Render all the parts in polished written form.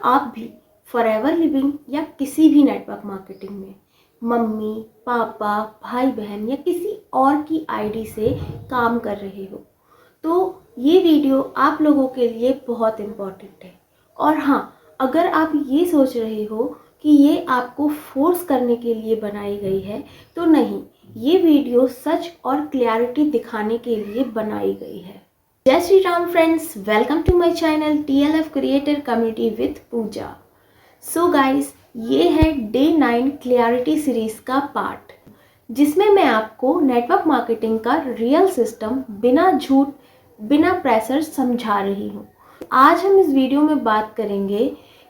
आप भी forever living या किसी भी नेटवर्क मार्केटिंग में मम्मी पापा भाई बहन या किसी और की आईडी से काम कर रहे हो तो ये वीडियो आप लोगों के लिए बहुत इम्पॉर्टेंट है। और हाँ, अगर आप ये सोच रहे हो कि ये आपको फोर्स करने के लिए बनाई गई है तो नहीं, ये वीडियो सच और क्लैरिटी दिखाने के लिए बनाई गई है। जय Shri Ram friends, welcome to my channel TLF creator community with Pooja. So guys, ये है डे 9 क्लैरिटी सीरीज का पार्ट, जिसमें मैं आपको नेटवर्क मार्केटिंग का रियल सिस्टम बिना झूठ बिना प्रेशर समझा रही हूँ। आज हम इस वीडियो में बात करेंगे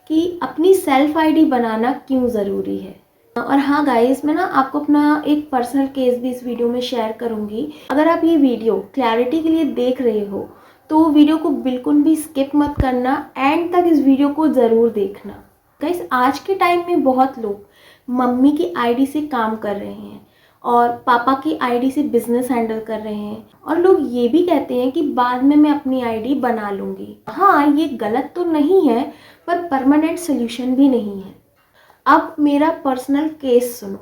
कि अपनी सेल्फ आईडी बनाना क्यों ज़रूरी है। और हाँ गाइस, मैं आपको अपना एक पर्सनल केस भी इस वीडियो में शेयर करूँगी। अगर आप ये वीडियो क्लैरिटी के लिए देख रहे हो तो वीडियो को बिल्कुल भी स्किप मत करना, एंड तक इस वीडियो को ज़रूर देखना। गाइस, आज के टाइम में बहुत लोग मम्मी की आईडी से काम कर रहे हैं और पापा की आईडी से बिजनेस हैंडल कर रहे हैं, और लोग ये भी कहते हैं कि बाद में मैं अपनी आईडी बना लूँगी। हाँ, ये गलत तो नहीं है, पर परमानेंट सोल्यूशन भी नहीं है। अब मेरा पर्सनल केस सुनो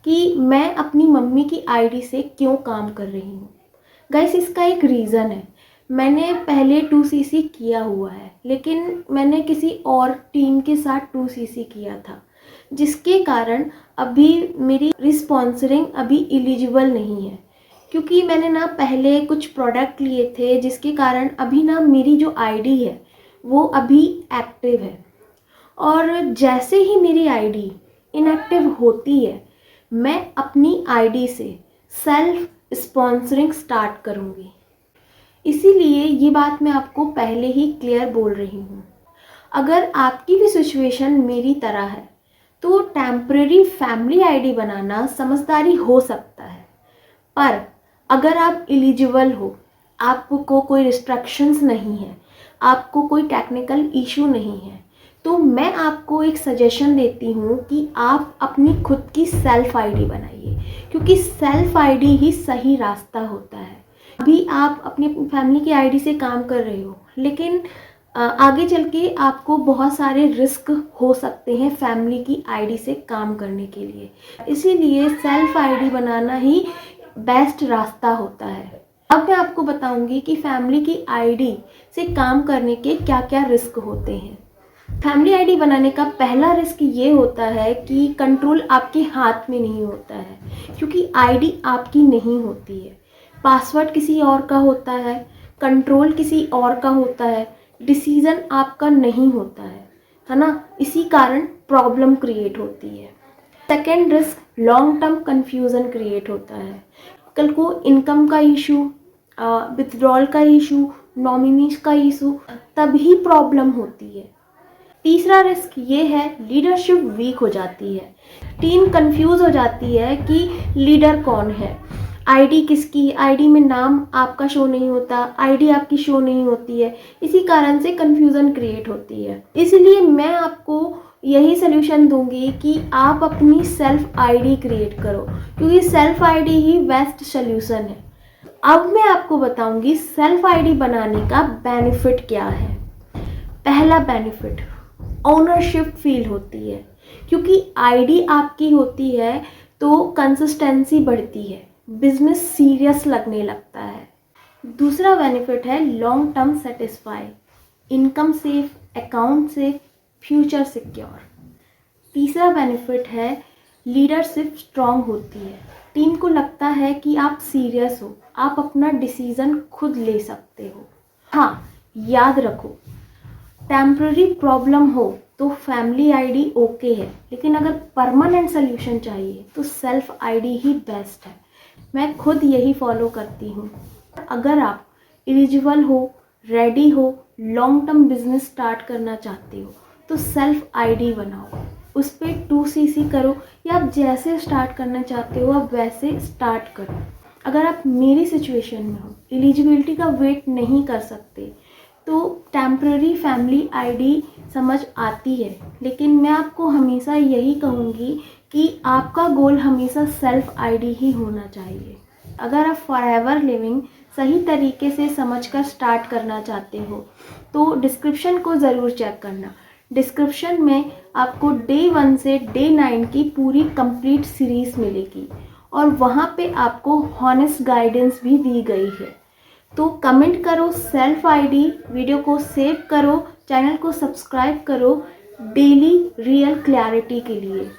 कि मैं अपनी मम्मी की आईडी से क्यों काम कर रही हूँ। गाइस, इसका एक रीज़न है। मैंने पहले 2CC किया हुआ है, लेकिन मैंने किसी और टीम के साथ 2CC किया था, जिसके कारण अभी मेरी रिस्पॉन्सरिंग अभी एलिजिबल नहीं है, क्योंकि मैंने पहले कुछ प्रोडक्ट लिए थे, जिसके कारण अभी मेरी जो आईडी है वो अभी एक्टिव है। और जैसे ही मेरी आईडी इनएक्टिव होती है, मैं अपनी आईडी से सेल्फ स्पॉन्सरिंग स्टार्ट करूँगी। इसीलिए ये बात मैं आपको पहले ही क्लियर बोल रही हूँ। अगर आपकी भी सिचुएशन मेरी तरह है तो टेम्परेरी फैमिली आईडी बनाना समझदारी हो सकता है, पर अगर आप एलिजिबल हो, आपको कोई रिस्ट्रिक्शंस नहीं है, आपको कोई टेक्निकल इशू नहीं है, तो मैं आपको एक सजेशन देती हूँ कि आप अपनी खुद की सेल्फ आईडी बनाइए, क्योंकि सेल्फ आईडी ही सही रास्ता होता है। अभी आप अपनी फैमिली की आईडी से काम कर रहे हो, लेकिन आगे चल के आपको बहुत सारे रिस्क हो सकते हैं फैमिली की आईडी से काम करने के लिए। इसीलिए सेल्फ आईडी बनाना ही बेस्ट रास्ता होता है। अब मैं आपको बताऊंगी कि फैमिली की आईडी से काम करने के क्या क्या रिस्क होते हैं। फैमिली आईडी बनाने का पहला रिस्क ये होता है कि कंट्रोल आपके हाथ में नहीं होता है, क्योंकि आईडी आपकी नहीं होती है। पासवर्ड किसी और का होता है, कंट्रोल किसी और का होता है, डिसीज़न आपका नहीं होता है ना। इसी कारण प्रॉब्लम क्रिएट होती है। Second risk, long term confusion create होता है। कल को इनकम का इशू, विथड्रॉल का इशू, नॉमिनीज का इशू, तभी प्रॉब्लम होती है। तीसरा रिस्क ये है, लीडरशिप वीक हो जाती है। टीम कंफ्यूज हो जाती है कि लीडर कौन है, आईडी किसकी, आईडी में नाम आपका शो नहीं होता, आईडी आपकी शो नहीं होती है। इसी कारण से कंफ्यूजन क्रिएट होती है। इसलिए मैं आपको यही सोल्यूशन दूंगी कि आप अपनी सेल्फ आईडी क्रिएट करो, क्योंकि सेल्फ आईडी ही बेस्ट सोल्यूशन है। अब मैं आपको बताऊंगी सेल्फ आईडी बनाने का बेनिफिट क्या है। पहला बेनिफिट, ओनरशिप फील होती है, क्योंकि आईडी आपकी होती है तो कंसिस्टेंसी बढ़ती है, बिजनेस सीरियस लगने लगता है। दूसरा बेनिफिट है long term satisfy, income safe, account safe, future secure. तीसरा बेनिफिट है लीडरशिप स्ट्रांग होती है, टीम को लगता है कि आप सीरियस हो, आप अपना डिसीजन खुद ले सकते हो। हाँ, याद रखो, टेम्पररी प्रॉब्लम हो तो फैमिली आईडी ओके है, लेकिन अगर परमानेंट सोल्यूशन चाहिए तो सेल्फ आईडी ही बेस्ट है। मैं खुद यही फॉलो करती हूँ। अगर आप एलिजिबल हो, रेडी हो, लॉन्ग टर्म बिजनेस स्टार्ट करना चाहते हो तो सेल्फ आईडी बनाओ, उस पर 2CC करो, या आप जैसे स्टार्ट करना चाहते हो आप वैसे स्टार्ट करो। अगर आप मेरी सिचुएशन में हो, एलिजिबिलिटी का वेट नहीं कर सकते, तो टेम्पररी फैमिली आईडी समझ आती है, लेकिन मैं आपको हमेशा यही कहूँगी कि आपका गोल हमेशा सेल्फ आईडी ही होना चाहिए। अगर आप फॉरएवर लिविंग सही तरीके से समझकर स्टार्ट करना चाहते हो तो डिस्क्रिप्शन को ज़रूर चेक करना। डिस्क्रिप्शन में आपको डे 1 से डे 9 की पूरी कंप्लीट सीरीज़ मिलेगी और वहाँ पे आपको हॉनेस्ट गाइडेंस भी दी गई है। तो कमेंट करो सेल्फ आईडी, वीडियो को सेव करो, चैनल को सब्सक्राइब करो डेली रियल क्लैरिटी के लिए।